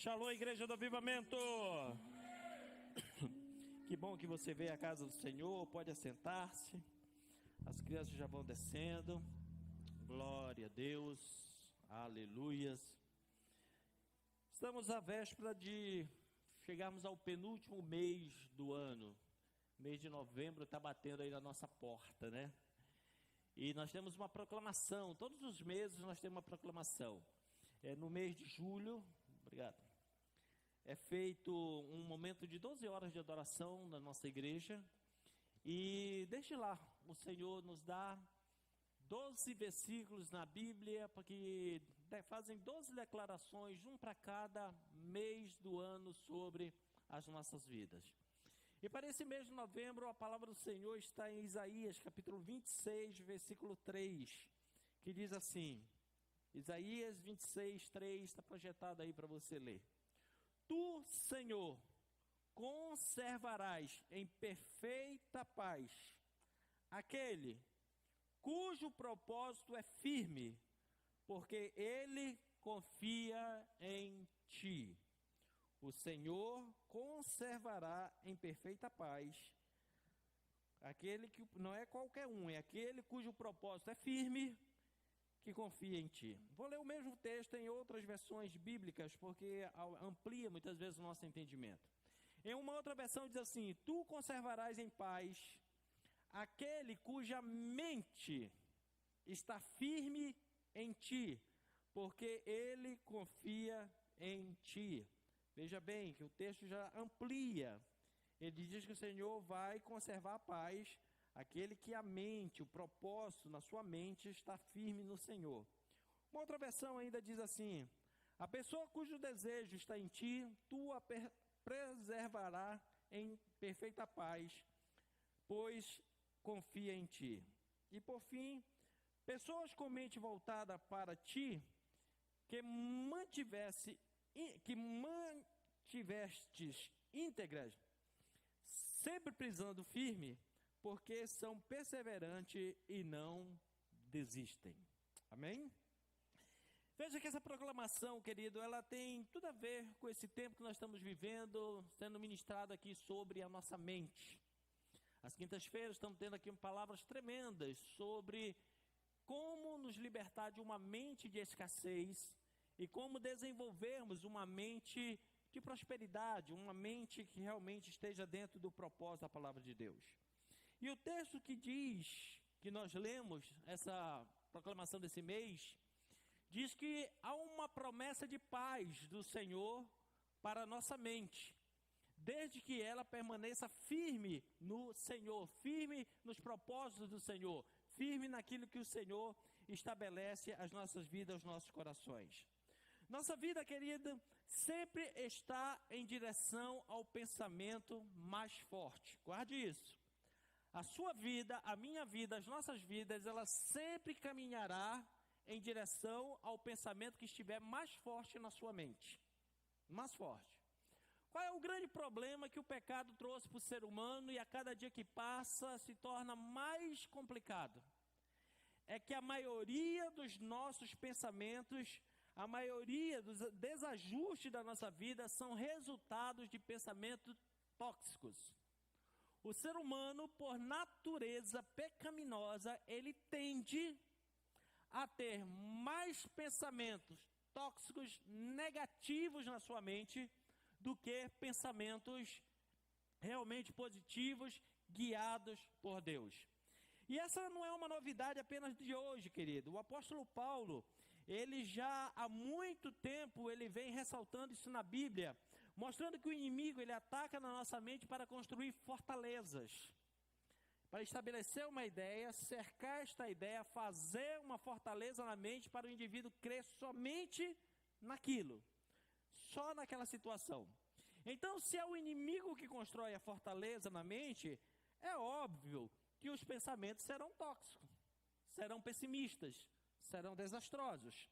Shalom, Igreja do Avivamento. Que bom que você veio à casa do Senhor. Pode assentar-se. As crianças já vão descendo. Glória a Deus. Aleluias. Estamos à véspera de chegarmos ao penúltimo mês do ano. Mês de novembro está batendo aí na nossa porta, né? E nós temos uma proclamação. Todos os meses nós temos uma proclamação. No mês de julho, obrigado, é feito um momento de 12 horas de adoração na nossa igreja. E desde lá, o Senhor nos dá 12 versículos na Bíblia, porque fazem 12 declarações, um para cada mês do ano, sobre as nossas vidas. E para esse mês de novembro, a palavra do Senhor está em Isaías, capítulo 26, versículo 3, que diz assim... Isaías 26, 3, está projetado aí para você ler. Tu, Senhor, conservarás em perfeita paz aquele cujo propósito é firme, porque ele confia em ti. O Senhor conservará em perfeita paz aquele que não é qualquer um, é aquele cujo propósito é firme, que confia em ti. Vou ler o mesmo texto em outras versões bíblicas, porque amplia muitas vezes o nosso entendimento. Em uma outra versão diz assim: tu conservarás em paz aquele cuja mente está firme em ti, porque ele confia em ti. Veja bem que o texto já amplia. Ele diz que o Senhor vai conservar a paz aquele que a mente, o propósito na sua mente está firme no Senhor. Uma outra versão ainda diz assim: a pessoa cujo desejo está em ti, tu a preservará em perfeita paz, pois confia em ti. E por fim, pessoas com mente voltada para ti, que mantivestes íntegras, sempre prisando firme, porque são perseverantes e não desistem. Amém? Veja que essa proclamação, querido, ela tem tudo a ver com esse tempo que nós estamos vivendo, sendo ministrado aqui sobre a nossa mente. Às quintas-feiras estamos tendo aqui palavras tremendas sobre como nos libertar de uma mente de escassez e como desenvolvermos uma mente de prosperidade, uma mente que realmente esteja dentro do propósito da palavra de Deus. E o texto que diz, que nós lemos, essa proclamação desse mês, diz que há uma promessa de paz do Senhor para a nossa mente, desde que ela permaneça firme no Senhor, firme nos propósitos do Senhor, firme naquilo que o Senhor estabelece as nossas vidas, os nossos corações. Nossa vida, querida, sempre está em direção ao pensamento mais forte. Guarde isso. A sua vida, a minha vida, as nossas vidas, ela sempre caminhará em direção ao pensamento que estiver mais forte na sua mente. Mais forte. Qual é o grande problema que o pecado trouxe para o ser humano e a cada dia que passa se torna mais complicado? É que a maioria dos nossos pensamentos, a maioria dos desajustes da nossa vida são resultados de pensamentos tóxicos. O ser humano, por natureza pecaminosa, ele tende a ter mais pensamentos tóxicos, negativos na sua mente, do que pensamentos realmente positivos, guiados por Deus. E essa não é uma novidade apenas de hoje, querido. O apóstolo Paulo, ele já há muito tempo, ele vem ressaltando isso na Bíblia, mostrando que o inimigo, ele ataca na nossa mente para construir fortalezas, para estabelecer uma ideia, cercar esta ideia, fazer uma fortaleza na mente para o indivíduo crer somente naquilo, só naquela situação. Então, se é o inimigo que constrói a fortaleza na mente, é óbvio que os pensamentos serão tóxicos, serão pessimistas, serão desastrosos.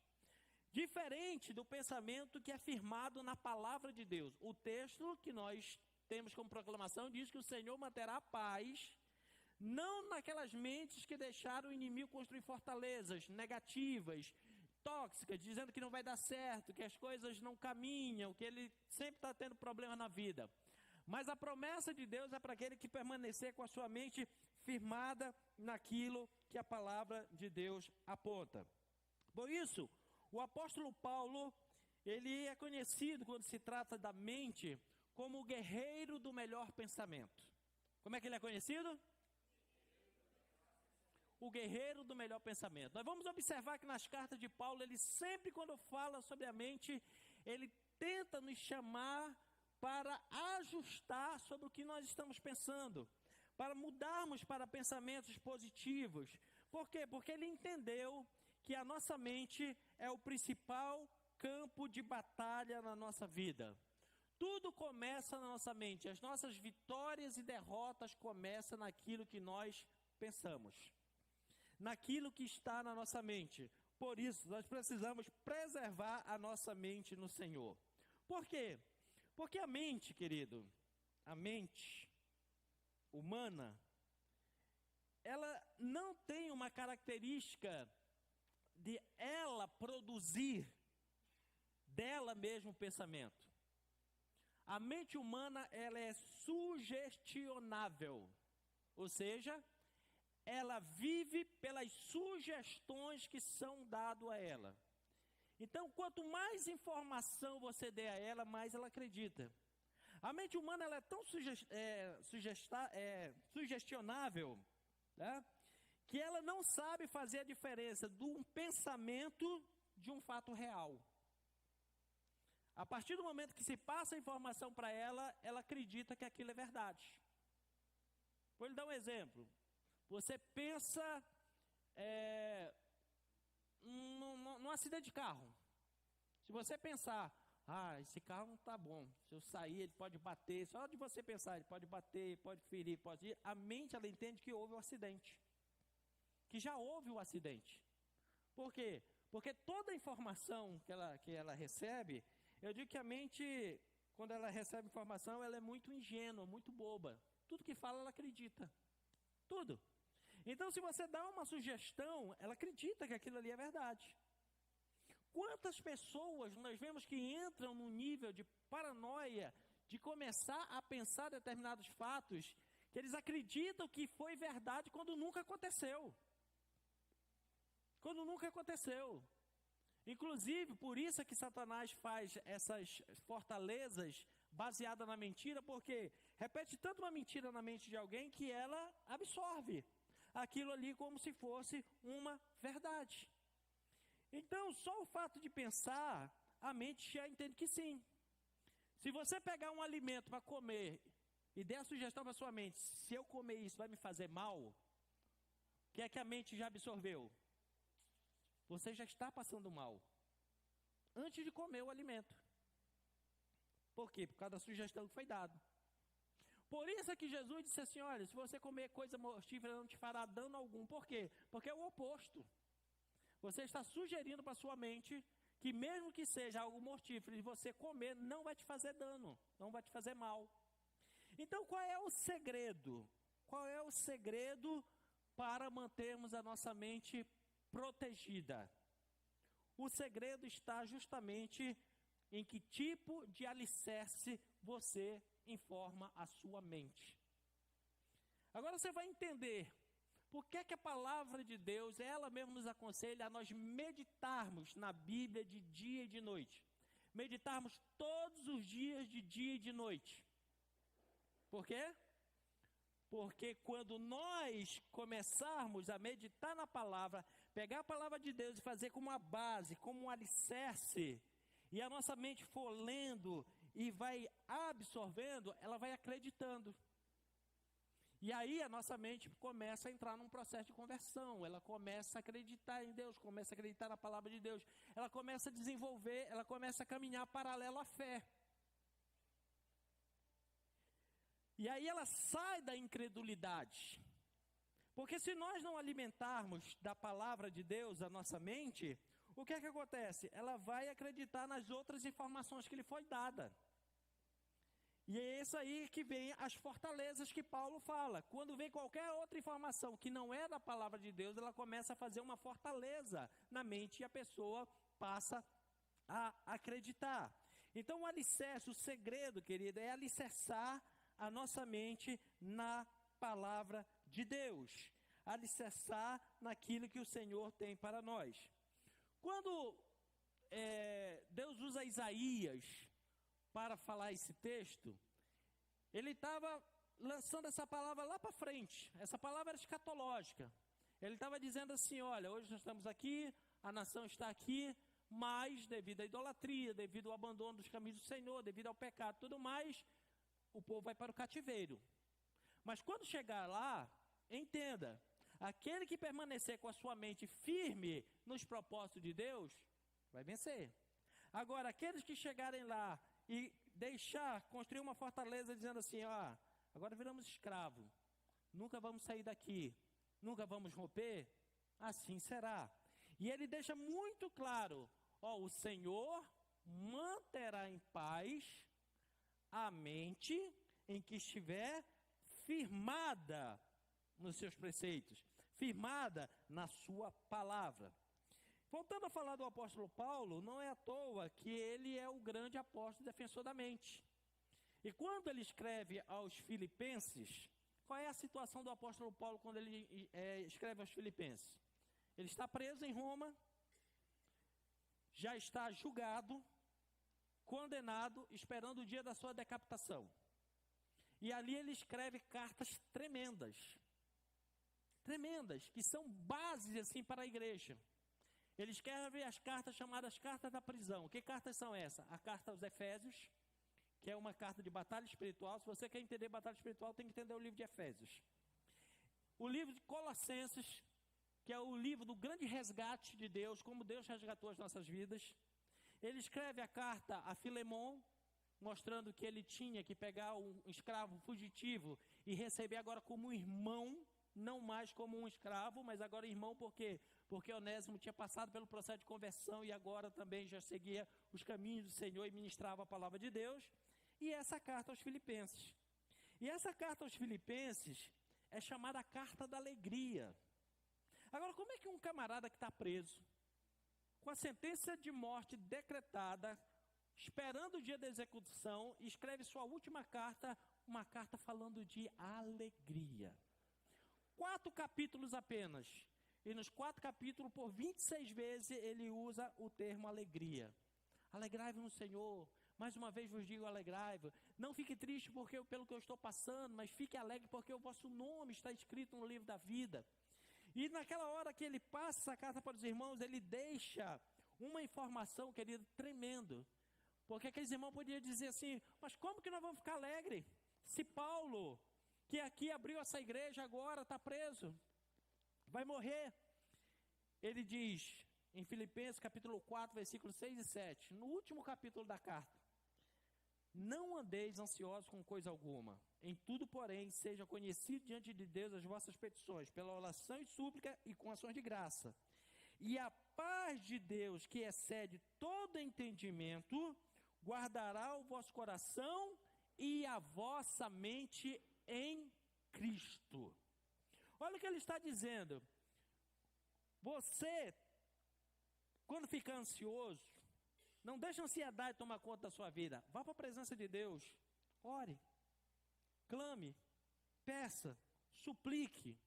Diferente do pensamento que é firmado na palavra de Deus. O texto que nós temos como proclamação diz que o Senhor manterá a paz, não naquelas mentes que deixaram o inimigo construir fortalezas negativas, tóxicas, dizendo que não vai dar certo, que as coisas não caminham, que ele sempre está tendo problema na vida. Mas a promessa de Deus é para aquele que permanecer com a sua mente firmada naquilo que a palavra de Deus aponta. Por isso, o apóstolo Paulo, ele é conhecido quando se trata da mente como o guerreiro do melhor pensamento. Como é que ele é conhecido? O guerreiro do melhor pensamento. Nós vamos observar que nas cartas de Paulo, ele sempre quando fala sobre a mente, ele tenta nos chamar para ajustar sobre o que nós estamos pensando, para mudarmos para pensamentos positivos. Por quê? Porque ele entendeu que a nossa mente é o principal campo de batalha na nossa vida. Tudo começa na nossa mente, as nossas vitórias e derrotas começam naquilo que nós pensamos, naquilo que está na nossa mente. Por isso, nós precisamos preservar a nossa mente no Senhor. Por quê? Porque a mente, querido, a mente humana, ela não tem uma característica de ela produzir dela mesma o pensamento. A mente humana, ela é sugestionável, ou seja, ela vive pelas sugestões que são dadas a ela. Então, quanto mais informação você der a ela, mais ela acredita. A mente humana ela é tão sugestionável, tá? Que ela não sabe fazer a diferença de um pensamento de um fato real. A partir do momento que se passa a informação para ela, ela acredita que aquilo é verdade. Vou lhe dar um exemplo. Você pensa num acidente de carro. Se você pensar, esse carro não está bom, se eu sair ele pode bater, só de você pensar, ele pode bater, pode ferir, pode ir, a mente ela entende que houve um acidente, que já houve um acidente. Por quê? Porque toda a informação que ela recebe, eu digo que a mente, quando ela recebe informação, ela é muito ingênua, muito boba. Tudo que fala, ela acredita. Tudo. Então, se você dá uma sugestão, ela acredita que aquilo ali é verdade. Quantas pessoas nós vemos que entram num nível de paranoia, de começar a pensar determinados fatos, que eles acreditam que foi verdade quando nunca aconteceu. Quando nunca aconteceu. Inclusive, por isso é que Satanás faz essas fortalezas baseadas na mentira, porque repete tanto uma mentira na mente de alguém que ela absorve aquilo ali como se fosse uma verdade. Então, só o fato de pensar, a mente já entende que sim. Se você pegar um alimento para comer e der a sugestão para sua mente, se eu comer isso vai me fazer mal, o que é que a mente já absorveu? Você já está passando mal antes de comer o alimento. Por quê? Por causa da sugestão que foi dada. Por isso é que Jesus disse assim, olha, se você comer coisa mortífera não te fará dano algum. Por quê? Porque é o oposto. Você está sugerindo para sua mente que mesmo que seja algo mortífero e você comer, não vai te fazer dano, não vai te fazer mal. Então, qual é o segredo? Qual é o segredo para mantermos a nossa mente protegida? O segredo está justamente em que tipo de alicerce você informa a sua mente. Agora você vai entender por que a palavra de Deus, ela mesma nos aconselha a nós meditarmos na Bíblia de dia e de noite. Meditarmos todos os dias de dia e de noite. Por quê? Porque quando nós começarmos a meditar na palavra, pegar a palavra de Deus e fazer como uma base, como um alicerce, e a nossa mente for lendo e vai absorvendo, ela vai acreditando. E aí a nossa mente começa a entrar num processo de conversão, ela começa a acreditar em Deus, começa a acreditar na palavra de Deus, ela começa a desenvolver, ela começa a caminhar paralelo à fé. E aí ela sai da incredulidade. Porque se nós não alimentarmos da palavra de Deus a nossa mente, o que é que acontece? Ela vai acreditar nas outras informações que lhe foi dada. E é isso aí que vem as fortalezas que Paulo fala. Quando vem qualquer outra informação que não é da palavra de Deus, ela começa a fazer uma fortaleza na mente e a pessoa passa a acreditar. Então o alicerce, o segredo, querido, é alicerçar a nossa mente na palavra de Deus. Alicerçar naquilo que o Senhor tem para nós. Quando Deus usa Isaías para falar esse texto, ele estava lançando essa palavra lá para frente. Essa palavra era escatológica. Ele estava dizendo assim, olha, hoje nós estamos aqui, a nação está aqui, mas devido à idolatria, devido ao abandono dos caminhos do Senhor, devido ao pecado e tudo mais, o povo vai para o cativeiro. Mas quando chegar lá, entenda, aquele que permanecer com a sua mente firme nos propósitos de Deus, vai vencer. Agora, aqueles que chegarem lá e construir uma fortaleza dizendo assim, agora viramos escravo, nunca vamos sair daqui, nunca vamos romper, assim será. E ele deixa muito claro, o Senhor manterá em paz a mente em que estiver firmada nos seus preceitos, firmada na sua palavra. Voltando a falar do apóstolo Paulo, não é à toa que ele é o grande apóstolo defensor da mente. E quando ele escreve aos Filipenses, qual é a situação do apóstolo Paulo quando ele escreve aos Filipenses? Ele está preso em Roma, já está julgado, condenado, esperando o dia da sua decapitação. E ali ele escreve cartas tremendas, que são bases assim para a igreja. Ele escreve as cartas chamadas cartas da prisão. Que cartas são essas? A carta aos Efésios, que é uma carta de batalha espiritual. Se você quer entender batalha espiritual, tem que entender o livro de Efésios. O livro de Colossenses, que é o livro do grande resgate de Deus, como Deus resgatou as nossas vidas. Ele escreve a carta a Filemon, mostrando que ele tinha que pegar um escravo fugitivo e receber agora como um irmão, não mais como um escravo, mas agora irmão, por quê? Porque Onésimo tinha passado pelo processo de conversão e agora também já seguia os caminhos do Senhor e ministrava a palavra de Deus. E essa carta aos Filipenses. E essa carta aos Filipenses é chamada a carta da alegria. Agora, como é que um camarada que está preso, com a sentença de morte decretada, esperando o dia da execução, escreve sua última carta, uma carta falando de alegria? 4 capítulos apenas. E nos 4 capítulos, por 26 vezes, ele usa o termo alegria. Alegrai-vos no Senhor. Mais uma vez vos digo, alegrai-vos. Não fique triste pelo que eu estou passando, mas fique alegre porque o vosso nome está escrito no livro da vida. E naquela hora que ele passa essa carta para os irmãos, ele deixa uma informação, querido, tremendo. Porque aqueles irmãos podiam dizer assim, mas como que nós vamos ficar alegres? Se Paulo, que aqui abriu essa igreja agora, está preso, vai morrer. Ele diz em Filipenses capítulo 4, versículos 6 e 7, no último capítulo da carta: não andeis ansiosos com coisa alguma, em tudo, porém, seja conhecido diante de Deus as vossas petições, pela oração e súplica e com ações de graça. E a paz de Deus, que excede todo entendimento, guardará o vosso coração e a vossa mente em Cristo. Olha o que ele está dizendo. Você, quando fica ansioso, não deixe a ansiedade tomar conta da sua vida. Vá para a presença de Deus. Ore, clame, peça, suplique.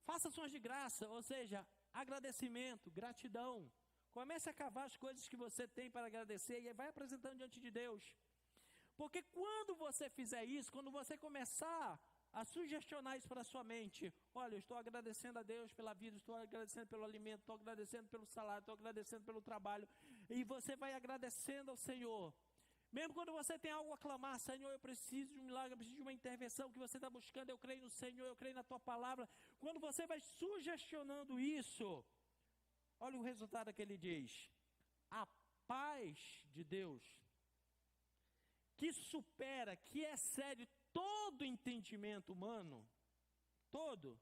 Faça ações de graça, ou seja, agradecimento, gratidão. Comece a cavar as coisas que você tem para agradecer e vai apresentando diante de Deus. Porque quando você fizer isso, quando você começar a sugestionar isso para a sua mente, olha, eu estou agradecendo a Deus pela vida, estou agradecendo pelo alimento, estou agradecendo pelo salário, estou agradecendo pelo trabalho, e você vai agradecendo ao Senhor. Mesmo quando você tem algo a clamar, Senhor, eu preciso de um milagre, eu preciso de uma intervenção que você está buscando, eu creio no Senhor, eu creio na Tua palavra. Quando você vai sugestionando isso, olha o resultado que ele diz: a paz de Deus, que supera, que excede todo entendimento humano, todo,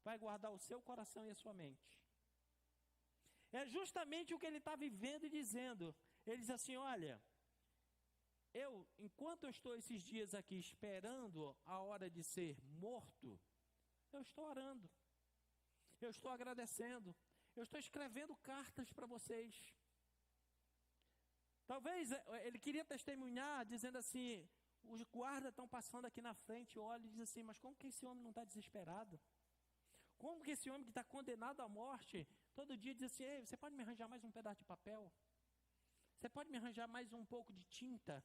vai guardar o seu coração e a sua mente. É justamente o que ele está vivendo e dizendo. Ele diz assim, olha, eu enquanto eu estou esses dias aqui esperando a hora de ser morto, eu estou orando, eu estou agradecendo, eu estou escrevendo cartas para vocês. Talvez ele queria testemunhar, dizendo assim, os guardas estão passando aqui na frente, olha e diz assim, mas como que esse homem não está desesperado? Como que esse homem que está condenado à morte, todo dia diz assim, ei, você pode me arranjar mais um pedaço de papel? Você pode me arranjar mais um pouco de tinta?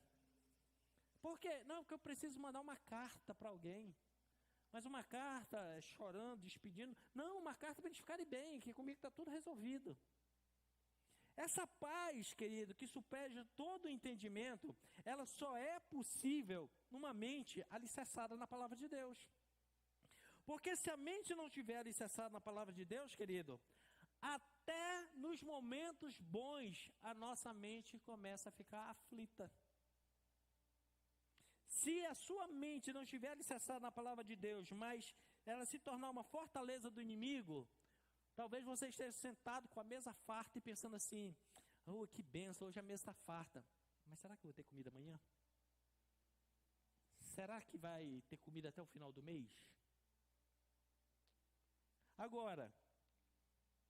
Por quê? Não, porque eu preciso mandar uma carta para alguém. Mas uma carta chorando, despedindo. Não, uma carta para eles ficarem bem, que comigo está tudo resolvido. Essa paz, querido, que supera todo o entendimento, ela só é possível numa mente alicerçada na palavra de Deus. Porque se a mente não estiver alicerçada na palavra de Deus, querido, até nos momentos bons, a nossa mente começa a ficar aflita. Se a sua mente não estiver alicerçada na palavra de Deus, mas ela se tornar uma fortaleza do inimigo, talvez você esteja sentado com a mesa farta e pensando assim, oh, que benção, hoje a mesa está farta. Mas será que eu vou ter comida amanhã? Será que vai ter comida até o final do mês? Agora,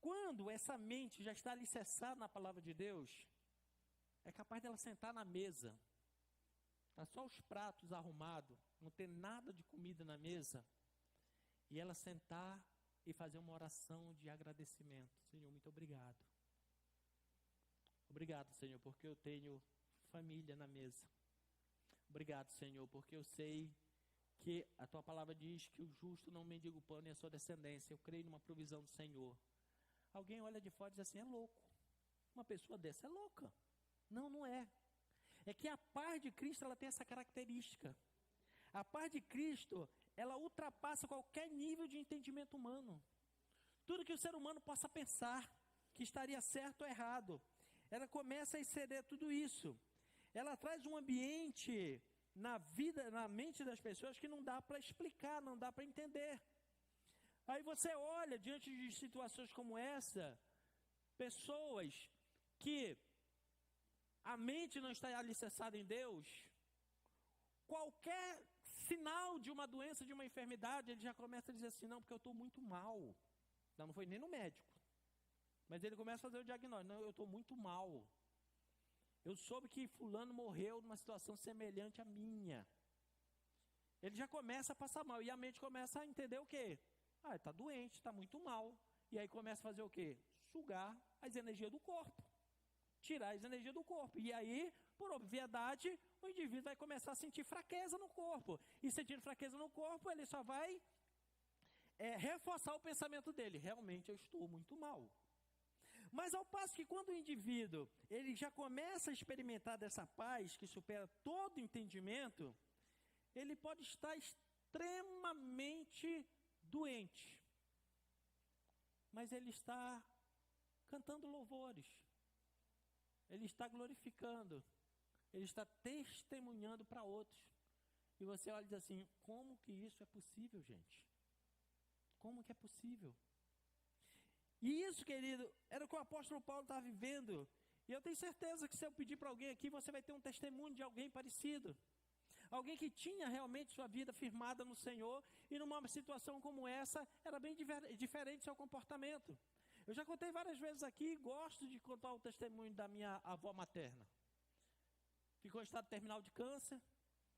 quando essa mente já está alicerçada na palavra de Deus, é capaz dela sentar na mesa, tá só os pratos arrumados, não ter nada de comida na mesa, e ela sentar e fazer uma oração de agradecimento. Senhor, muito obrigado. Obrigado, Senhor, porque eu tenho família na mesa. Obrigado, Senhor, porque eu sei que a tua palavra diz que o justo não mendiga o pão e a sua descendência. Eu creio numa provisão do Senhor. Alguém olha de fora e diz assim, é louco. Uma pessoa dessa é louca. Não, não é. É que a paz de Cristo, ela tem essa característica. A paz de Cristo, ela ultrapassa qualquer nível de entendimento humano. Tudo que o ser humano possa pensar, que estaria certo ou errado, ela começa a exceder tudo isso. Ela traz um ambiente na vida, na mente das pessoas que não dá para explicar, não dá para entender. Aí você olha diante de situações como essa, pessoas que a mente não está alicerçada em Deus, qualquer sinal de uma doença, de uma enfermidade, ele já começa a dizer assim, não, porque eu estou muito mal. Não foi nem no médico. Mas ele começa a fazer o diagnóstico, não, eu estou muito mal. Eu soube que fulano morreu numa situação semelhante à minha. Ele já começa a passar mal, e a mente começa a entender o quê? Ah, está doente, está muito mal. E aí começa a fazer o quê? Sugar as energias do corpo. Tirar as energias do corpo. E aí, por obviedade, o indivíduo vai começar a sentir fraqueza no corpo. E sentindo fraqueza no corpo, ele só vai reforçar o pensamento dele. Realmente, eu estou muito mal. Mas ao passo que quando o indivíduo, ele já começa a experimentar dessa paz, que supera todo entendimento, ele pode estar extremamente doente. Mas ele está cantando louvores. Ele está glorificando, ele está testemunhando para outros. E você olha e diz assim, como que isso é possível, gente? Como que é possível? E isso, querido, era o que o apóstolo Paulo estava vivendo. E eu tenho certeza que se eu pedir para alguém aqui, você vai ter um testemunho de alguém parecido. Alguém que tinha realmente sua vida firmada no Senhor, e numa situação como essa, era bem diferente seu comportamento. Eu já contei várias vezes aqui, gosto de contar o testemunho da minha avó materna. Ficou em estado terminal de câncer,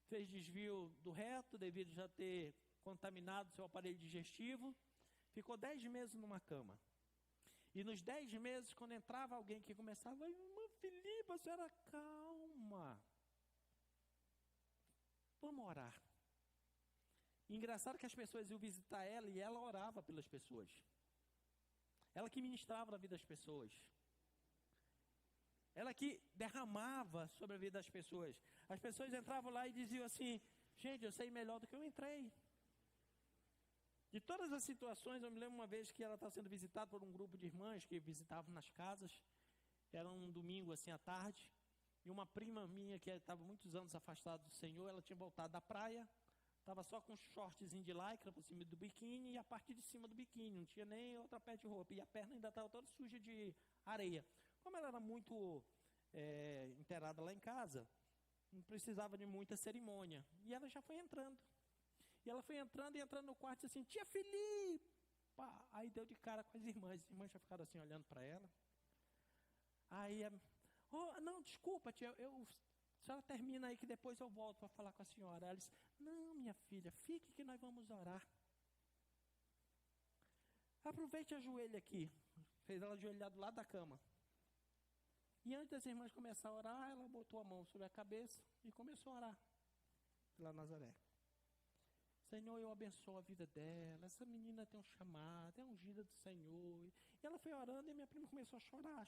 fez desvio do reto, devido já ter contaminado seu aparelho digestivo, ficou 10 meses numa cama. E nos 10 meses, quando entrava alguém que começava, irmã Filipa, a senhora calma. Vamos orar. E engraçado que as pessoas iam visitar ela e ela orava pelas pessoas. Ela que ministrava na vida das pessoas. Ela que derramava sobre a vida das pessoas. As pessoas entravam lá e diziam assim, gente, eu sei melhor do que eu entrei. De todas as situações, eu me lembro uma vez que ela estava sendo visitada por um grupo de irmãs que visitavam nas casas. Era um domingo assim à tarde. E uma prima minha que estava muitos anos afastada do Senhor, ela tinha voltado da praia. Estava só com um shortzinho de lycra por cima do biquíni e a parte de cima do biquíni. Não tinha nem outra peça de roupa. E a perna ainda estava toda suja de areia. Como ela era muito inteirada lá em casa, não precisava de muita cerimônia. E ela já foi entrando. E ela foi entrando e entrando no quarto e disse assim, tia Filipa! Aí deu de cara com as irmãs já ficaram assim olhando para ela. Aí, não, desculpa tia, a senhora termina aí que depois eu volto para falar com a senhora. Ela disse, não minha filha, fique que nós vamos orar. Aproveite e ajoelhe aqui. Fez ela ajoelhar do lado da cama. E antes das irmãs começarem a orar, ela botou a mão sobre a cabeça e começou a orar pela Nazaré. Senhor, eu abençoo a vida dela. Essa menina tem um chamado, é ungida do Senhor. E ela foi orando e minha prima começou a chorar.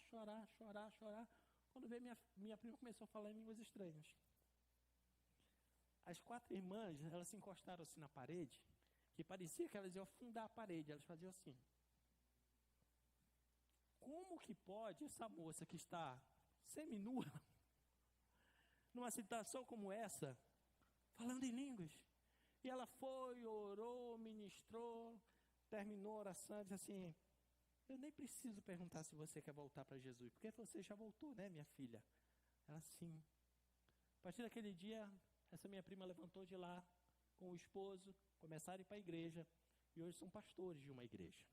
Quando veio, minha prima começou a falar em línguas estranhas. As 4 irmãs, elas se encostaram assim na parede, que parecia que elas iam afundar a parede. Elas faziam assim. Como que pode essa moça que está seminua, numa situação como essa, falando em línguas? E ela foi, orou, ministrou, terminou a oração e disse assim, eu nem preciso perguntar se você quer voltar para Jesus, porque você já voltou, né, minha filha? Ela, sim. A partir daquele dia, essa minha prima levantou de lá com o esposo, começaram a ir para a igreja, e hoje são pastores de uma igreja.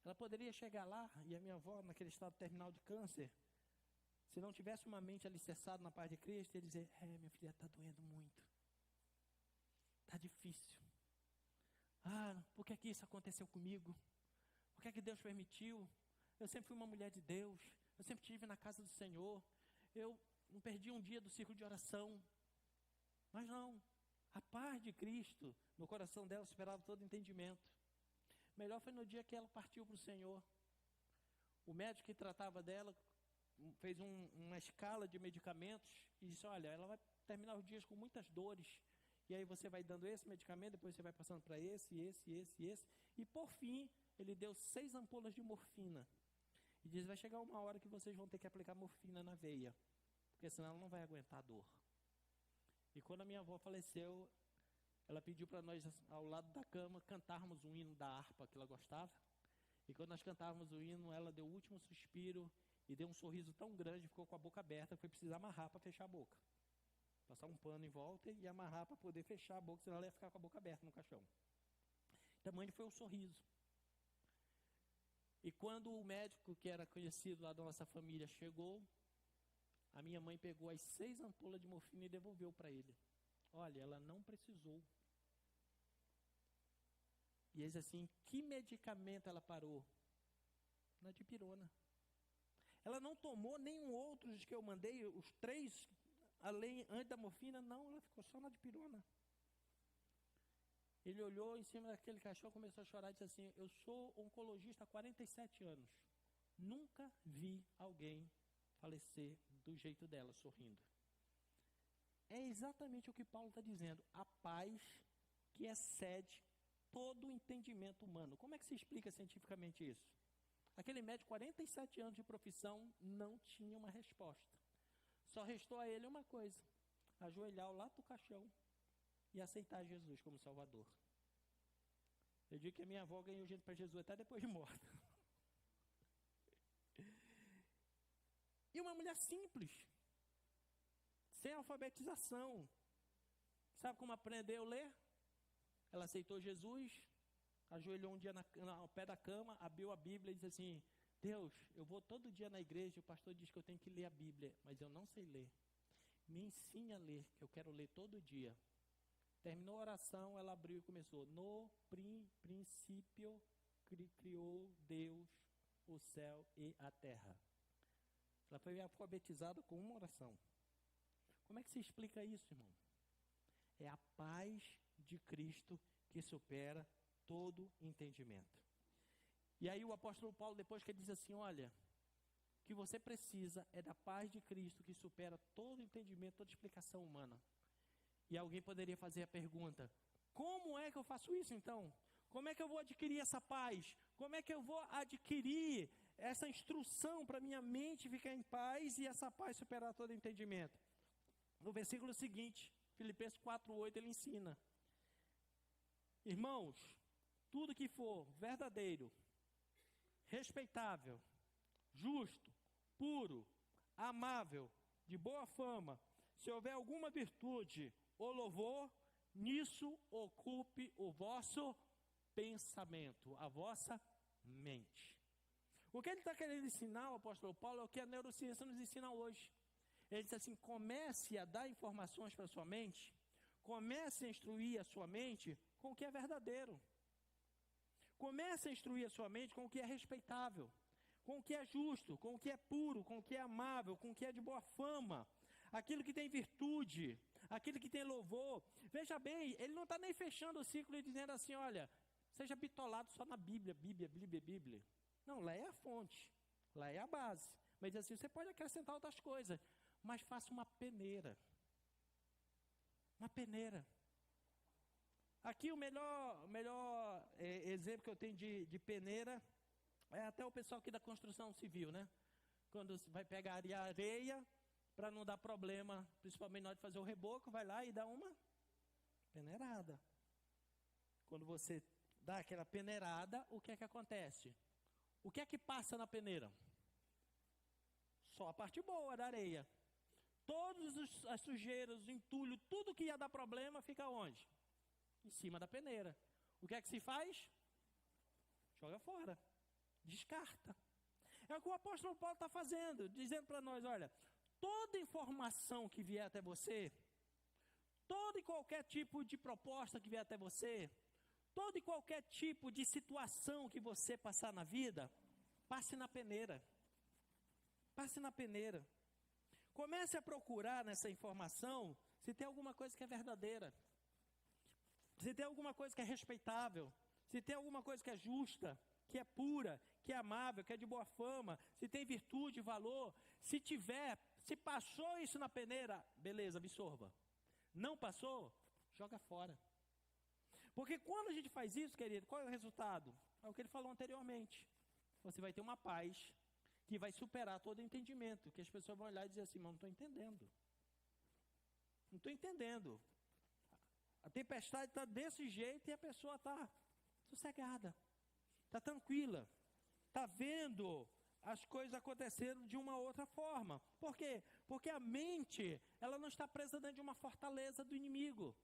Ela poderia chegar lá, e a minha avó, naquele estado terminal de câncer, se não tivesse uma mente alicerçada na paz de Cristo, ia dizer, minha filha, está doendo muito. Está difícil. Por que isso aconteceu comigo? Por que Deus permitiu? Eu sempre fui uma mulher de Deus, eu sempre estive na casa do Senhor, eu não perdi um dia do ciclo de oração. Mas não, a paz de Cristo no coração dela superava todo entendimento. Melhor foi no dia que ela partiu para o Senhor. O médico que tratava dela fez uma escala de medicamentos e disse, olha, ela vai terminar os dias com muitas dores. E aí você vai dando esse medicamento, depois você vai passando para esse. E por fim, ele deu 6 ampolas de morfina. E diz, vai chegar uma hora que vocês vão ter que aplicar morfina na veia, porque senão ela não vai aguentar a dor. E quando a minha avó faleceu, ela pediu para nós, ao lado da cama, cantarmos um hino da harpa que ela gostava. E quando nós cantávamos o hino, ela deu o último suspiro e deu um sorriso tão grande, ficou com a boca aberta, foi precisar amarrar para fechar a boca. Passar um pano em volta e amarrar para poder fechar a boca, senão ela ia ficar com a boca aberta no caixão. Tamanho foi o sorriso. E quando o médico, que era conhecido lá da nossa família, chegou, a minha mãe pegou as 6 ampolas de morfina e devolveu para ele. Olha, ela não precisou. E ele disse assim, que medicamento ela parou? Na dipirona. Ela não tomou nenhum outro dos que eu mandei, os 3, além, antes da morfina, não, ela ficou só na dipirona. Ele olhou em cima daquele caixão, começou a chorar e disse assim, eu sou oncologista há 47 anos. Nunca vi alguém falecer do jeito dela, sorrindo. É exatamente o que Paulo está dizendo, a paz que excede todo o entendimento humano. Como é que se explica cientificamente isso? Aquele médico, 47 anos de profissão, não tinha uma resposta. Só restou a ele uma coisa, ajoelhar ao lado do caixão e aceitar Jesus como Salvador. Eu digo que a minha avó ganhou gente para Jesus até depois de morta. E uma mulher simples, sem alfabetização. Sabe como aprendeu a ler? Ela aceitou Jesus, ajoelhou um dia ao pé da cama, abriu a Bíblia e disse assim, Deus, eu vou todo dia na igreja, o pastor diz que eu tenho que ler a Bíblia, mas eu não sei ler. Me ensine a ler, que eu quero ler todo dia. Terminou a oração, ela abriu e começou. No princípio criou Deus o céu e a terra. Ela foi alfabetizada com uma oração. Como é que se explica isso, irmão? É a paz de Cristo que supera todo entendimento. E aí o apóstolo Paulo, depois que ele diz assim, olha, o que você precisa é da paz de Cristo que supera todo entendimento, toda explicação humana. E alguém poderia fazer a pergunta, como é que eu faço isso então? Como é que eu vou adquirir essa paz? Como é que eu vou adquirir essa instrução para minha mente ficar em paz e essa paz superar todo entendimento? No versículo seguinte, Filipenses 4:8, ele ensina, irmãos, tudo que for verdadeiro, respeitável, justo, puro, amável, de boa fama, se houver alguma virtude ou louvor, nisso ocupe o vosso pensamento, a vossa mente. O que ele está querendo ensinar, o apóstolo Paulo, é o que a neurociência nos ensina hoje. Ele diz assim: comece a dar informações para a sua mente, comece a instruir a sua mente com o que é verdadeiro. Comece a instruir a sua mente com o que é respeitável, com o que é justo, com o que é puro, com o que é amável, com o que é de boa fama, aquilo que tem virtude, aquilo que tem louvor. Veja bem, ele não está nem fechando o ciclo e dizendo assim: olha, seja bitolado só na Bíblia, Bíblia. Não, lá é a fonte, lá é a base. Mas assim, você pode acrescentar outras coisas, mas faça uma peneira. Uma peneira. Aqui o melhor exemplo que eu tenho de peneira é até o pessoal aqui da construção civil, né? Quando vai pegar areia, para não dar problema, principalmente na hora de fazer o reboco, vai lá e dá uma peneirada. Quando você dá aquela peneirada, o que é que acontece? O que é que passa na peneira? Só a parte boa da areia. Todas as sujeiras, o entulho, tudo que ia dar problema fica onde? Em cima da peneira. O que é que se faz? Joga fora. Descarta. É o que o apóstolo Paulo está fazendo, dizendo para nós: olha, toda informação que vier até você, todo e qualquer tipo de proposta que vier até você, todo e qualquer tipo de situação que você passar na vida, passe na peneira. Passe na peneira. Comece a procurar nessa informação se tem alguma coisa que é verdadeira, se tem alguma coisa que é respeitável, se tem alguma coisa que é justa, que é pura, que é amável, que é de boa fama, se tem virtude, valor. Se tiver, se passou isso na peneira, beleza, absorva. Não passou, joga fora. Porque quando a gente faz isso, querido, qual é o resultado? É o que ele falou anteriormente. Você vai ter uma paz que vai superar todo entendimento, que as pessoas vão olhar e dizer assim: mas não estou entendendo. Não estou entendendo. A tempestade está desse jeito e a pessoa está sossegada, está tranquila, está vendo as coisas acontecendo de uma outra forma. Por quê? Porque a mente, ela não está presa dentro de uma fortaleza do inimigo.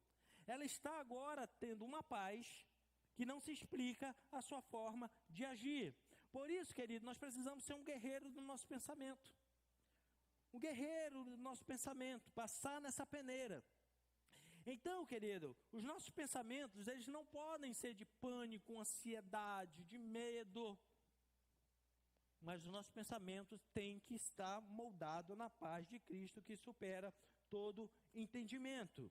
Ela está agora tendo uma paz que não se explica a sua forma de agir. Por isso, querido, nós precisamos ser um guerreiro do nosso pensamento. Um guerreiro do nosso pensamento, passar nessa peneira. Então, querido, os nossos pensamentos, eles não podem ser de pânico, ansiedade, de medo. Mas os nossos pensamentos têm que estar moldados na paz de Cristo, que supera todo entendimento,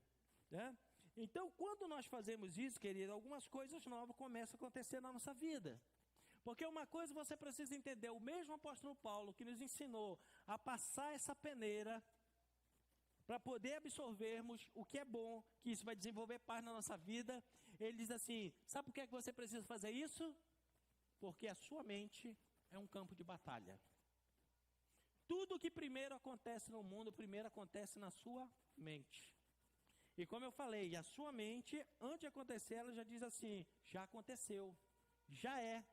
né? Então, quando nós fazemos isso, querido, algumas coisas novas começam a acontecer na nossa vida. Porque uma coisa você precisa entender: o mesmo apóstolo Paulo que nos ensinou a passar essa peneira para poder absorvermos o que é bom, que isso vai desenvolver paz na nossa vida, ele diz assim: sabe por que é que você precisa fazer isso? Porque a sua mente é um campo de batalha. Tudo que primeiro acontece no mundo, primeiro acontece na sua mente. E como eu falei, a sua mente, antes de acontecer, ela já diz assim: já aconteceu, já é,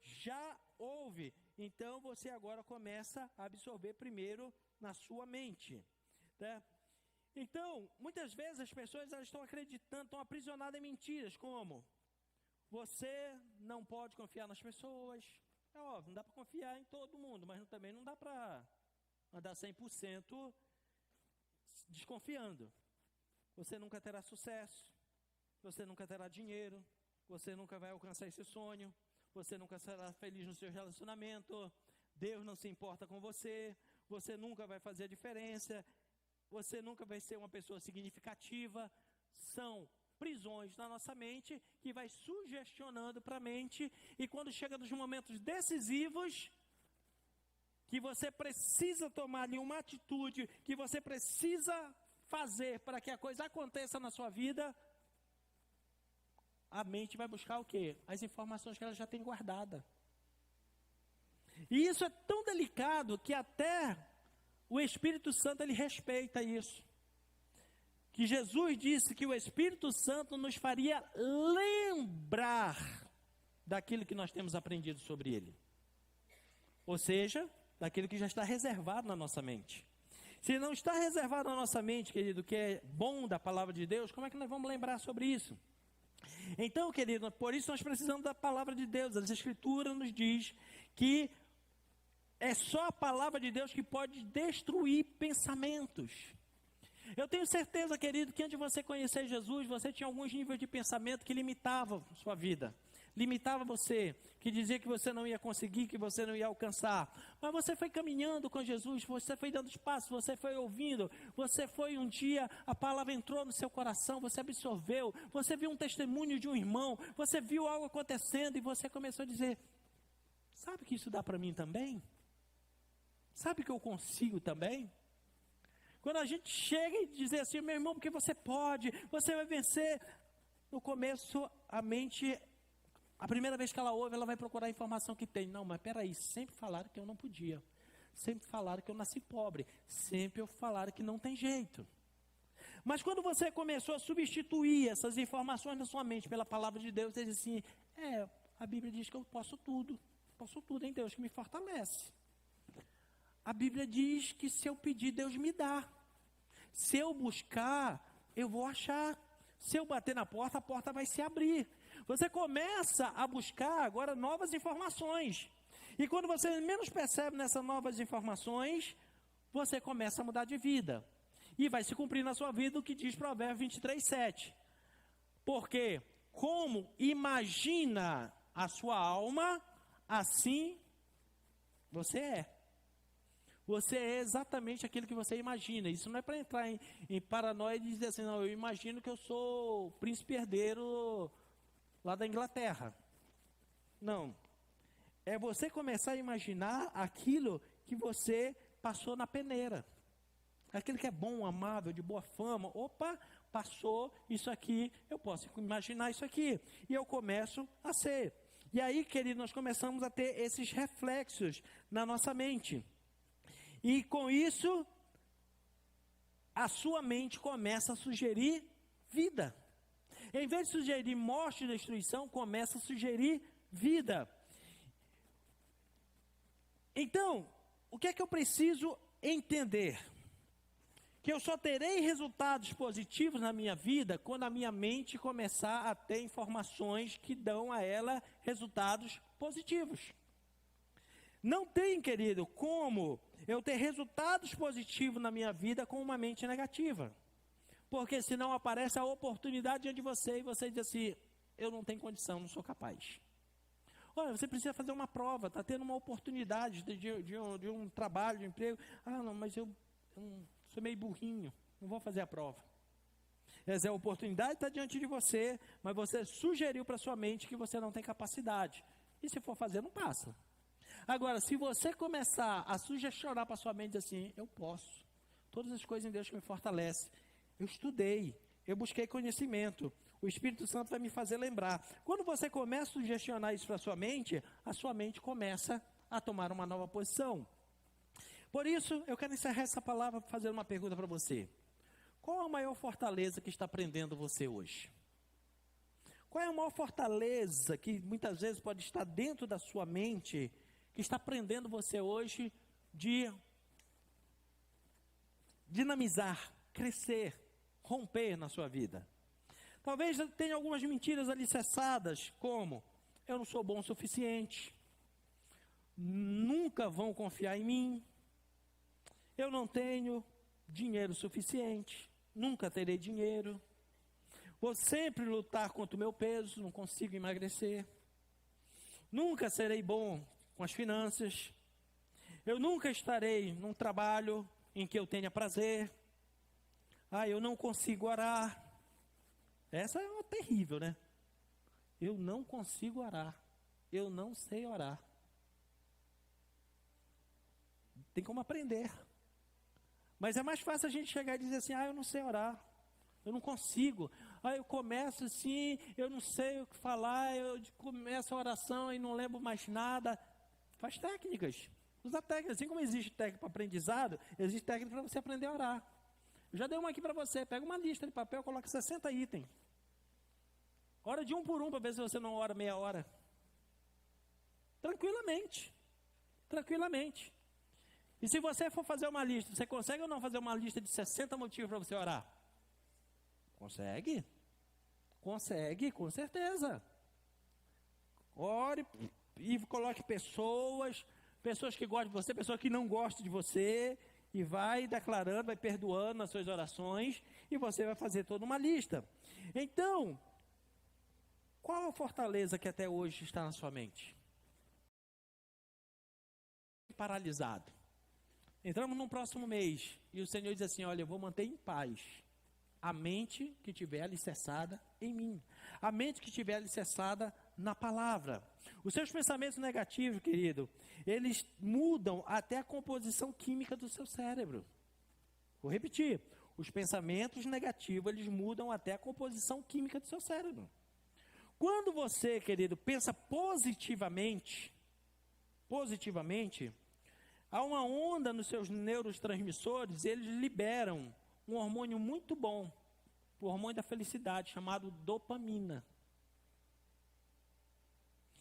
já houve. Então você agora começa a absorver primeiro na sua mente, tá? Então, muitas vezes as pessoas elas estão acreditando, estão aprisionadas em mentiras, como: você não pode confiar nas pessoas. É óbvio, não dá para confiar em todo mundo, mas também não dá para andar 100% desconfiando. Você nunca terá sucesso, você nunca terá dinheiro, você nunca vai alcançar esse sonho, você nunca será feliz no seu relacionamento, Deus não se importa com você, você nunca vai fazer a diferença, você nunca vai ser uma pessoa significativa. São prisões na nossa mente que vai sugestionando para a mente, e quando chega nos momentos decisivos, que você precisa tomar ali uma atitude, que você precisa fazer para que a coisa aconteça na sua vida, a mente vai buscar o quê? As informações que ela já tem guardada. E isso é tão delicado que até o Espírito Santo, ele respeita isso. Que Jesus disse que o Espírito Santo nos faria lembrar daquilo que nós temos aprendido sobre ele. Ou seja, daquilo que já está reservado na nossa mente. Se não está reservado na nossa mente, querido, o que é bom da palavra de Deus, como é que nós vamos lembrar sobre isso? Então, querido, por isso nós precisamos da palavra de Deus. As Escrituras nos diz que é só a palavra de Deus que pode destruir pensamentos. Eu tenho certeza, querido, que antes de você conhecer Jesus, você tinha alguns níveis de pensamento que limitavam sua vida. Limitava você, que dizia que você não ia conseguir, que você não ia alcançar. Mas você foi caminhando com Jesus, você foi dando espaço, você foi ouvindo, você foi um dia, a palavra entrou no seu coração, você absorveu, você viu um testemunho de um irmão, você viu algo acontecendo e você começou a dizer, sabe que isso dá para mim também? Sabe que eu consigo também? Quando a gente chega e diz assim, meu irmão, porque você pode, você vai vencer. No começo, a mente, a primeira vez que ela ouve, ela vai procurar a informação que tem. Não, mas peraí, sempre falaram que eu não podia. Sempre falaram que eu nasci pobre. Sempre falaram que não tem jeito. Mas quando você começou a substituir essas informações na sua mente pela palavra de Deus, você diz assim, a Bíblia diz que eu posso tudo em Deus que me fortalece. A Bíblia diz que se eu pedir, Deus me dá. Se eu buscar, eu vou achar. Se eu bater na porta, a porta vai se abrir. Você começa a buscar agora novas informações. E quando você menos percebe nessas novas informações, você começa a mudar de vida. E vai se cumprir na sua vida o que diz Provérbios 23:7. Porque como imagina a sua alma, assim você é. Você é exatamente aquilo que você imagina. Isso não é para entrar em paranoia e dizer assim, não, eu imagino que eu sou o príncipe herdeiro lá da Inglaterra. Não. É você começar a imaginar aquilo que você passou na peneira. Aquilo que é bom, amável, de boa fama. Opa, passou isso aqui, eu posso imaginar isso aqui. E eu começo a ser. E aí, querido, nós começamos a ter esses reflexos na nossa mente. E com isso, a sua mente começa a sugerir vida. Em vez de sugerir morte e destruição, começa a sugerir vida. Então, o que é que eu preciso entender? Que eu só terei resultados positivos na minha vida quando a minha mente começar a ter informações que dão a ela resultados positivos. Não tem, querido, como eu ter resultados positivos na minha vida com uma mente negativa. Porque senão aparece a oportunidade diante de você e você diz assim, eu não tenho condição, não sou capaz. Olha, você precisa fazer uma prova, está tendo uma oportunidade de um trabalho, de um emprego. Ah, não, mas eu sou meio burrinho, não vou fazer a prova. Essa oportunidade está diante de você, mas você sugeriu para sua mente que você não tem capacidade. E se for fazer, não passa. Agora, se você começar a sugestionar para sua mente assim, eu posso. Todas as coisas em Deus que me fortalecem. Eu estudei, eu busquei conhecimento. O Espírito Santo vai me fazer lembrar. Quando você começa a sugestionar isso para a sua mente começa a tomar uma nova posição. Por isso, eu quero encerrar essa palavra fazendo uma pergunta para você. Qual a maior fortaleza que está prendendo você hoje? Qual é a maior fortaleza que muitas vezes pode estar dentro da sua mente, que está prendendo você hoje de dinamizar, crescer, romper na sua vida? Talvez tenha algumas mentiras alicerçadas, como, eu não sou bom o suficiente, nunca vão confiar em mim, eu não tenho dinheiro suficiente, nunca terei dinheiro, vou sempre lutar contra o meu peso, não consigo emagrecer, nunca serei bom com as finanças, eu nunca estarei num trabalho em que eu tenha prazer, eu não consigo orar. Essa é uma terrível, né? Eu não consigo orar, eu não sei orar. Tem como aprender. Mas é mais fácil a gente chegar e dizer assim, eu não sei orar, eu não consigo. Eu começo assim, eu não sei o que falar, eu começo a oração e não lembro mais nada. Faz técnicas, usa técnicas. Assim como existe técnica para aprendizado, existe técnica para você aprender a orar. Eu já dei uma aqui para você, pega uma lista de papel, coloca 60 itens. Ora de um por um para ver se você não ora meia hora. Tranquilamente. Tranquilamente. E se você for fazer uma lista, você consegue ou não fazer uma lista de 60 motivos para você orar? Consegue? Consegue, com certeza. Ore e coloque pessoas que gostam de você, pessoas que não gostam de você, e vai declarando, vai perdoando nas suas orações, e você vai fazer toda uma lista. Então, qual a fortaleza que até hoje está na sua mente? Paralisado. Entramos no próximo mês, e o Senhor diz assim, olha, eu vou manter em paz a mente que estiver alicerçada em mim, a mente que estiver alicerçada na palavra. Os seus pensamentos negativos, querido, eles mudam até a composição química do seu cérebro. Vou repetir, os pensamentos negativos, eles mudam até a composição química do seu cérebro. Quando você, querido, pensa positivamente, há uma onda nos seus neurotransmissores, eles liberam um hormônio muito bom, o hormônio da felicidade, chamado dopamina.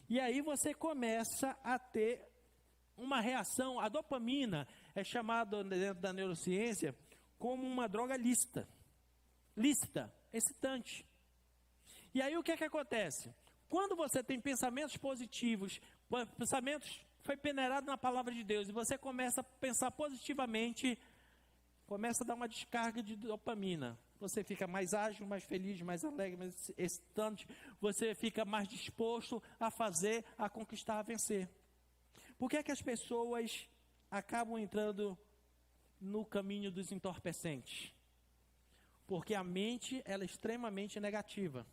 E aí você começa a ter uma reação. A dopamina é chamada dentro da neurociência como uma droga lícita, excitante. E aí o que é que acontece? Quando você tem pensamentos positivos, pensamentos foi peneirado na palavra de Deus, e você começa a pensar positivamente, começa a dar uma descarga de dopamina. Você fica mais ágil, mais feliz, mais alegre, mais excitante. Você fica mais disposto a fazer, a conquistar, a vencer. Por que é que as pessoas acabam entrando no caminho dos entorpecentes? Porque a mente, ela é extremamente negativa.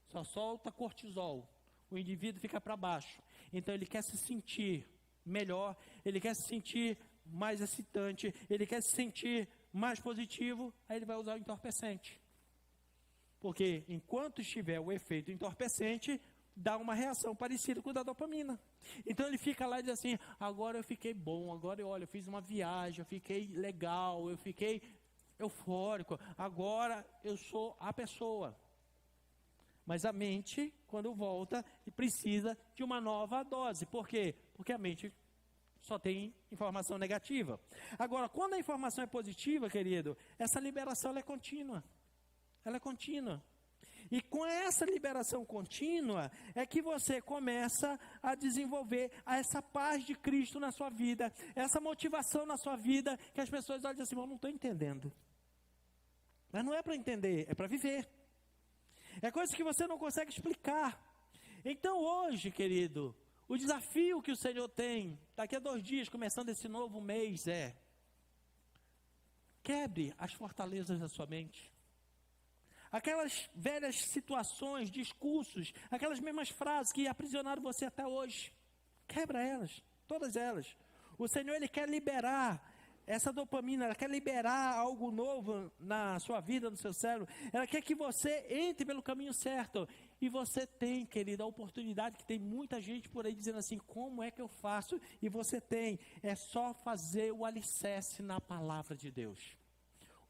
Só solta cortisol. O indivíduo fica para baixo. Então ele quer se sentir melhor, ele quer se sentir mais excitante, ele quer se sentir mais positivo, aí ele vai usar o entorpecente. Porque enquanto estiver o efeito entorpecente, dá uma reação parecida com a da dopamina. Então ele fica lá e diz assim, agora eu fiquei bom, agora eu fiz uma viagem, eu fiquei legal, eu fiquei eufórico, agora eu sou a pessoa. Mas a mente, quando volta, precisa de uma nova dose. Por quê? Porque a mente só tem informação negativa. Agora, quando a informação é positiva, querido, essa liberação ela é contínua. Ela é contínua. E com essa liberação contínua, é que você começa a desenvolver essa paz de Cristo na sua vida, essa motivação na sua vida, que as pessoas olham assim, eu não estou entendendo. Mas não é para entender, é para viver. É coisa que você não consegue explicar. Então hoje, querido, o desafio que o Senhor tem, daqui a 2 dias, começando esse novo mês, é: quebre as fortalezas da sua mente. Aquelas velhas situações, discursos, aquelas mesmas frases que aprisionaram você até hoje. Quebra elas, todas elas. O Senhor, Ele quer liberar essa dopamina, ela quer liberar algo novo na sua vida, no seu cérebro. Ela quer que você entre pelo caminho certo. E você tem, querido, a oportunidade, que tem muita gente por aí dizendo assim, como é que eu faço? E você tem, é só fazer o alicerce na palavra de Deus.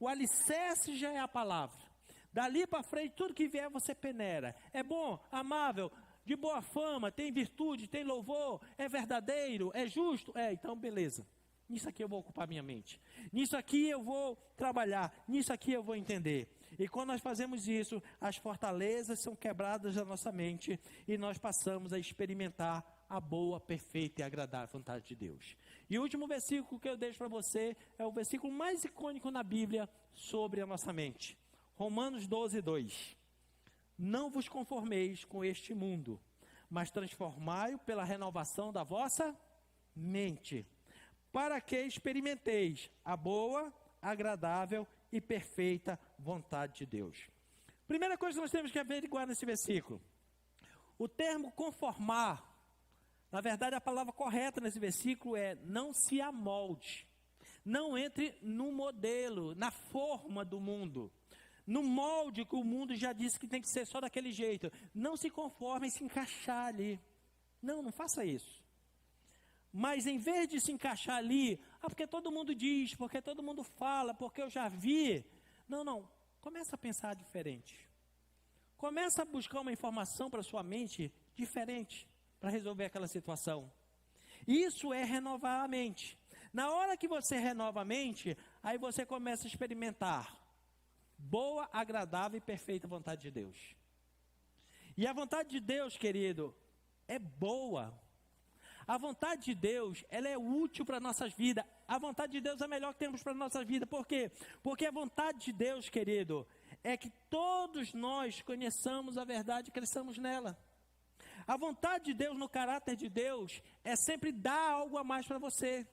O alicerce já é a palavra. Dali para frente, tudo que vier você peneira. É bom, amável, de boa fama, tem virtude, tem louvor, é verdadeiro, é justo. Então beleza. Nisso aqui eu vou ocupar minha mente. Nisso aqui eu vou trabalhar. Nisso aqui eu vou entender. E quando nós fazemos isso, as fortalezas são quebradas da nossa mente e nós passamos a experimentar a boa, perfeita e agradável vontade de Deus. E o último versículo que eu deixo para você é o versículo mais icônico na Bíblia sobre a nossa mente. Romanos 12, 2. Não vos conformeis com este mundo, mas transformai-o pela renovação da vossa mente, para que experimenteis a boa, agradável e perfeita vontade de Deus. Primeira coisa que nós temos que averiguar nesse versículo. O termo conformar, na verdade a palavra correta nesse versículo é não se amolde. Não entre no modelo, na forma do mundo. No molde que o mundo já disse que tem que ser só daquele jeito. Não se conforme em se encaixar ali. Não faça isso. Mas em vez de se encaixar ali, porque todo mundo diz, porque todo mundo fala, porque eu já vi. Não, começa a pensar diferente. Começa a buscar uma informação para sua mente diferente, para resolver aquela situação. Isso é renovar a mente. Na hora que você renova a mente, aí você começa a experimentar boa, agradável e perfeita vontade de Deus. E a vontade de Deus, querido, é boa. A vontade de Deus, ela é útil para nossas vidas. A vontade de Deus é a melhor que temos para nossas vidas. Por quê? Porque a vontade de Deus, querido, é que todos nós conheçamos a verdade e cresçamos nela. A vontade de Deus, no caráter de Deus, é sempre dar algo a mais para você.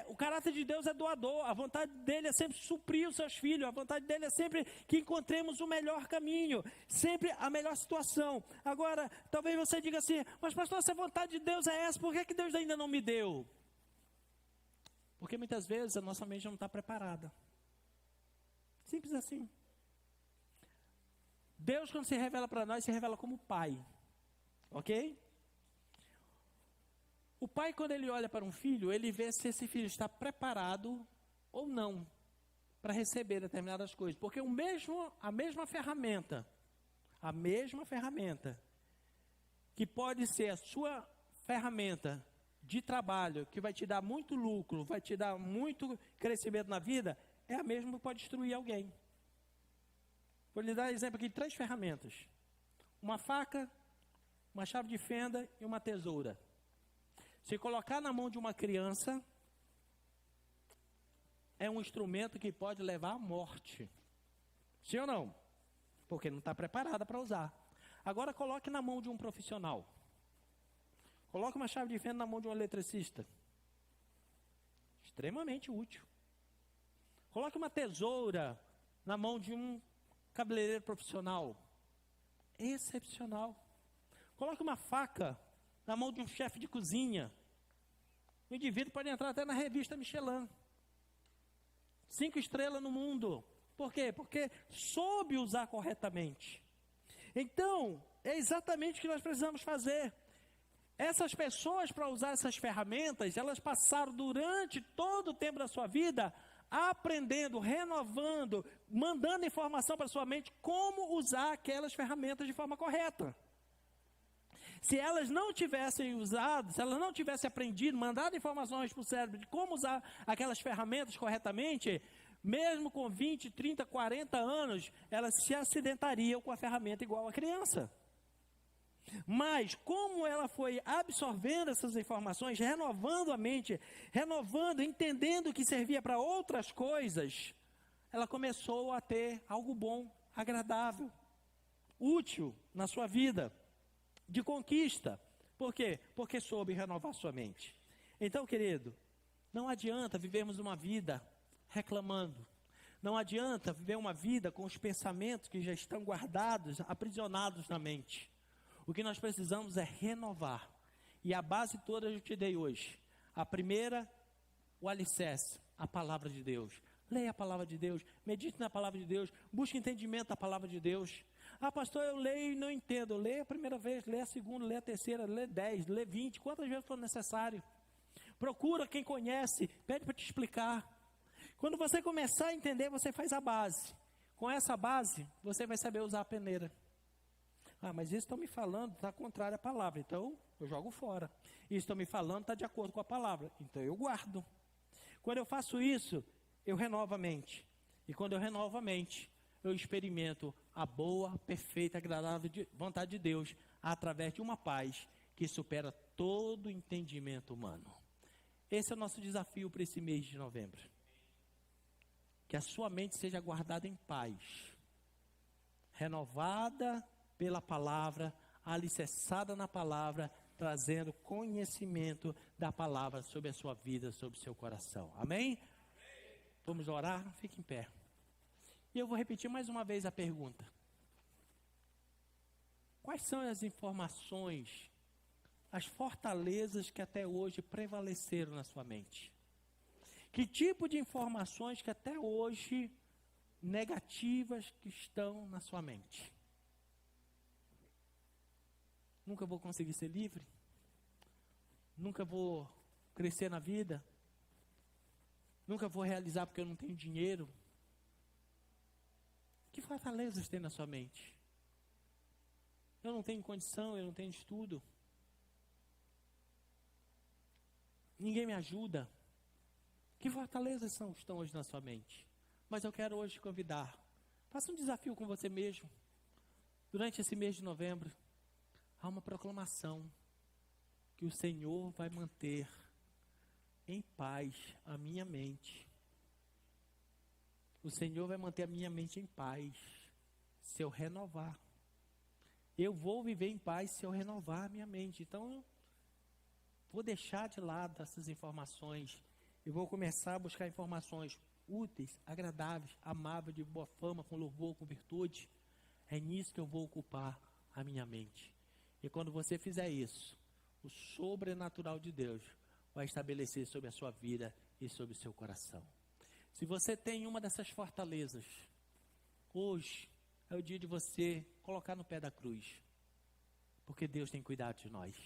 O caráter de Deus é doador. A vontade dele é sempre suprir os seus filhos. A vontade dele é sempre que encontremos o melhor caminho, sempre a melhor situação. Agora, talvez você diga assim: mas pastor, se a vontade de Deus é essa, por que Deus ainda não me deu? Porque muitas vezes a nossa mente não está preparada. Simples assim. Deus, quando se revela para nós, se revela como Pai. Ok? O pai, quando ele olha para um filho, ele vê se esse filho está preparado ou não para receber determinadas coisas. Porque a mesma ferramenta, que pode ser a sua ferramenta de trabalho, que vai te dar muito lucro, vai te dar muito crescimento na vida, é a mesma que pode destruir alguém. Vou lhe dar exemplo aqui de 3 ferramentas. Uma faca, uma chave de fenda e uma tesoura. Se colocar na mão de uma criança, é um instrumento que pode levar à morte. Sim ou não? Porque não está preparada para usar. Agora coloque na mão de um profissional. Coloque uma chave de fenda na mão de um eletricista. Extremamente útil. Coloque uma tesoura na mão de um cabeleireiro profissional. Excepcional. Coloque uma faca na mão de um chefe de cozinha. O indivíduo pode entrar até na revista Michelin. 5 estrelas no mundo. Por quê? Porque soube usar corretamente. Então, é exatamente o que nós precisamos fazer. Essas pessoas, para usar essas ferramentas, elas passaram durante todo o tempo da sua vida aprendendo, renovando, mandando informação para a sua mente como usar aquelas ferramentas de forma correta. Se elas não tivessem usado, se elas não tivessem aprendido, mandado informações para o cérebro de como usar aquelas ferramentas corretamente, mesmo com 20, 30, 40 anos, elas se acidentariam com a ferramenta igual a criança. Mas como ela foi absorvendo essas informações, renovando a mente, renovando, entendendo que servia para outras coisas, ela começou a ter algo bom, agradável, útil na sua vida, de conquista. Por quê? Porque soube renovar sua mente. Então, querido, não adianta vivermos uma vida reclamando. Não adianta viver uma vida com os pensamentos que já estão guardados, aprisionados na mente. O que nós precisamos é renovar. E a base toda eu te dei hoje. A primeira, o alicerce, a palavra de Deus. Leia a palavra de Deus, medite na palavra de Deus, busque entendimento da palavra de Deus. Ah, pastor, eu leio e não entendo. Leia a primeira vez, leia a segunda, leia a terceira, leia 10, leia 20, quantas vezes for necessário. Procura quem conhece, pede para te explicar. Quando você começar a entender, você faz a base. Com essa base, você vai saber usar a peneira. Ah, mas isso estão me falando, está contrário à palavra, então eu jogo fora. Isso estão me falando, está de acordo com a palavra, então eu guardo. Quando eu faço isso, eu renovo a mente. E quando eu renovo a mente, eu experimento a boa, perfeita, agradável vontade de Deus, através de uma paz que supera todo entendimento humano. Esse é o nosso desafio para esse mês de novembro. Que a sua mente seja guardada em paz, renovada pela palavra, alicerçada na palavra, trazendo conhecimento da palavra sobre a sua vida, sobre o seu coração. Amém? Vamos orar? Fique em pé. E eu vou repetir mais uma vez a pergunta. Quais são as informações, as fortalezas que até hoje prevaleceram na sua mente? Que tipo de informações que até hoje negativas que estão na sua mente? Nunca vou conseguir ser livre? Nunca vou crescer na vida? Nunca vou realizar porque eu não tenho dinheiro? Que fortalezas tem na sua mente? Eu não tenho condição, eu não tenho estudo. Ninguém me ajuda. Que fortalezas estão hoje na sua mente? Mas eu quero hoje te convidar. Faça um desafio com você mesmo. Durante esse mês de novembro, há uma proclamação que o Senhor vai manter em paz a minha mente. O Senhor vai manter a minha mente em paz se eu renovar. Eu vou viver em paz se eu renovar a minha mente. Então, vou deixar de lado essas informações. Eu vou começar a buscar informações úteis, agradáveis, amáveis, de boa fama, com louvor, com virtude. É nisso que eu vou ocupar a minha mente. E quando você fizer isso, o sobrenatural de Deus vai estabelecer sobre a sua vida e sobre o seu coração. Se você tem uma dessas fortalezas, hoje é o dia de você colocar no pé da cruz, porque Deus tem cuidado de nós.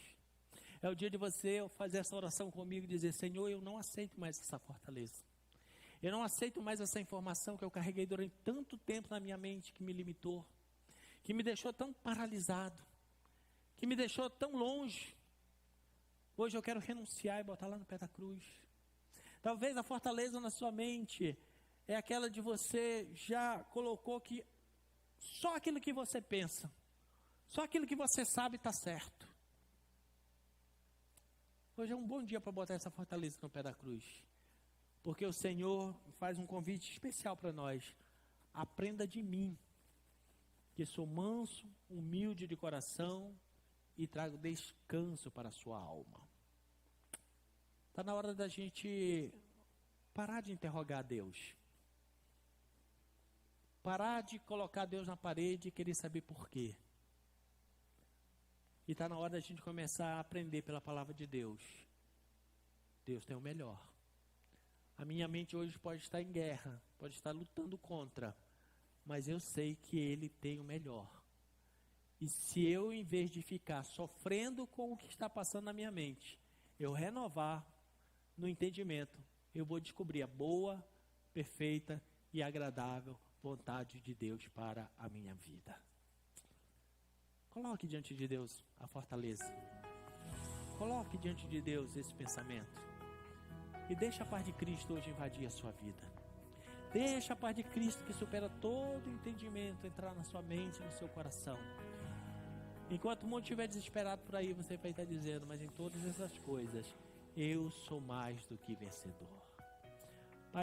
É o dia de você fazer essa oração comigo e dizer: Senhor, eu não aceito mais essa fortaleza. Eu não aceito mais essa informação que eu carreguei durante tanto tempo na minha mente, que me limitou, que me deixou tão paralisado, que me deixou tão longe. Hoje eu quero renunciar e botar lá no pé da cruz. Talvez a fortaleza na sua mente é aquela de você já colocou que só aquilo que você pensa, só aquilo que você sabe está certo. Hoje é um bom dia para botar essa fortaleza no pé da cruz, porque o Senhor faz um convite especial para nós. Aprenda de mim, que sou manso, humilde de coração e trago descanso para a sua alma. Está na hora da gente parar de interrogar Deus, parar de colocar Deus na parede e querer saber por quê. E está na hora da gente começar a aprender pela palavra de Deus. Deus tem o melhor. A minha mente hoje pode estar em guerra, pode estar lutando contra, mas eu sei que Ele tem o melhor. E se eu, em vez de ficar sofrendo com o que está passando na minha mente, eu renovar no entendimento, eu vou descobrir a boa, perfeita e agradável vontade de Deus para a minha vida. Coloque diante de Deus a fortaleza. Coloque diante de Deus esse pensamento. E deixa a paz de Cristo hoje invadir a sua vida. Deixa a paz de Cristo, que supera todo entendimento, entrar na sua mente, no seu coração. Enquanto o mundo estiver desesperado por aí, você vai estar dizendo: mas em todas essas coisas, eu sou mais do que vencedor.